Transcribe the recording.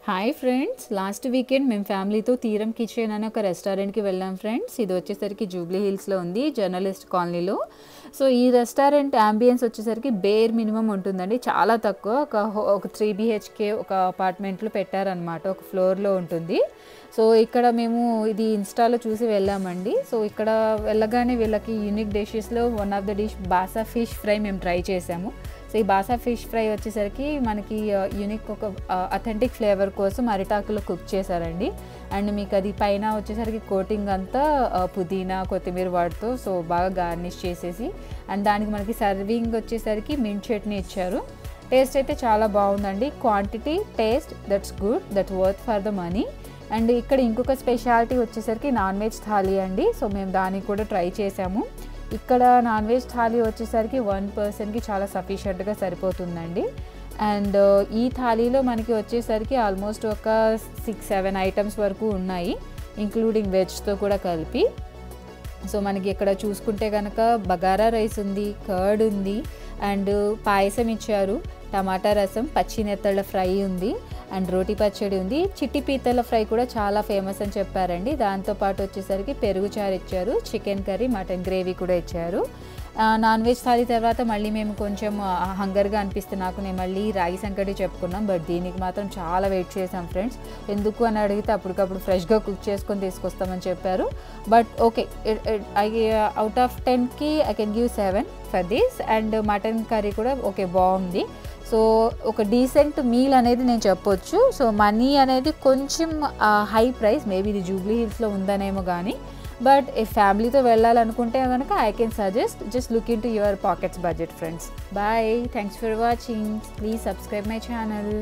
Hi friends, last weekend మేము ఫ్యామిలీతో తీరం కిచెన్ అనే ఒక రెస్టారెంట్కి వెళ్ళాం ఫ్రెండ్స్. ఇది వచ్చేసరికి జూబ్లీ హిల్స్లో ఉంది, జర్నలిస్ట్ కాలనీలో. సో ఈ రెస్టారెంట్ యాంబియన్స్ వచ్చేసరికి బేర్ మినిమం ఉంటుందండి, చాలా తక్కువ. ఒక 3 BHK ఒక అపార్ట్మెంట్లో పెట్టారనమాట, ఒక ఫ్లోర్లో ఉంటుంది. సో ఇక్కడ మేము ఇది ఇన్స్టాలో చూసి వెళ్ళామండి. సో ఇక్కడ వెళ్ళగానే వీళ్ళకి యూనిక్ డిషెస్లో one of the dish basa fish fry మేము ట్రై చేసాము. సో ఈ బాసా ఫిష్ ఫ్రై వచ్చేసరికి మనకి యూనిక్ ఒక అథెంటిక్ ఫ్లేవర్ కోసం అరిటాకులో కుక్ చేశారండి. అండ్ మీకు అది పైన వచ్చేసరికి కోటింగ్ అంతా పుదీనా కొత్తిమీర వాడుతూ సో బాగా గార్నిష్ చేసేసి, అండ్ దానికి మనకి సర్వింగ్ వచ్చేసరికి మింట్ చట్నీ ఇచ్చారు. టేస్ట్ అయితే చాలా బాగుందండి. Quantity, taste, that's good, that's worth for the money. And ఇక్కడ ఇంకొక స్పెషాలిటీ వచ్చేసరికి నాన్ వెజ్ థాలీ అండి. సో మేము దాన్ని కూడా ట్రై చేసాము. ఇక్కడ నాన్ వెజ్ థాలీ వచ్చేసరికి 1 పర్సన్కి చాలా సఫిషియెంట్గా సరిపోతుందండి. అండ్ ఈ థాలీలో మనకి వచ్చేసరికి ఆల్మోస్ట్ ఒక 6-7 ఐటమ్స్ వరకు ఉన్నాయి, ఇంక్లూడింగ్ వెజ్తో కూడా కలిపి. సో మనకి ఇక్కడ చూసుకుంటే కనుక బగారా రైస్ ఉంది, కర్డ్ ఉంది, అండ్ పాయసం ఇచ్చారు, టమాటా రసం, పచ్చి నెత్తళ్ళ ఫ్రై ఉంది, అండ్ రోటి పచ్చడి ఉంది. చిట్టి పీతల ఫ్రై కూడా చాలా ఫేమస్ అని చెప్పారండి. దాంతోపాటు వచ్చేసరికి పెరుగు చారు ఇచ్చారు, చికెన్ కర్రీ, మటన్ గ్రేవీ కూడా ఇచ్చారు. నాన్ వెజ్ థాలీ తర్వాత మళ్ళీ మేము కొంచెం హంగర్గా అనిపిస్తే నేను మళ్ళీ రాగి సంకటి చెప్పుకున్నాం. బట్ దీనికి మాత్రం చాలా వెయిట్ చేసాం ఫ్రెండ్స్. ఎందుకు అని అడిగితే అప్పటికప్పుడు ఫ్రెష్గా కుక్ చేసుకొని తీసుకొస్తామని చెప్పారు. బట్ ఓకే, అవుట్ ఆఫ్ 10కి I can give 7 for this. And mutton curry కూడా ఓకే, బాగుంది. సో ఒక డీసెంట్ మీల్ అనేది నేను చెప్పొచ్చు. సో మనీ అనేది కొంచెం హై ప్రైస్, మేబీ ఇది జూబ్లీ హిల్స్లో ఉందనేమో కానీ. బట్ ఈ ఫ్యామిలీతో వెళ్ళాలనుకుంటే కనుక I can suggest, just look in to your pockets budget friends. Bye, thanks for watching. Please subscribe my channel.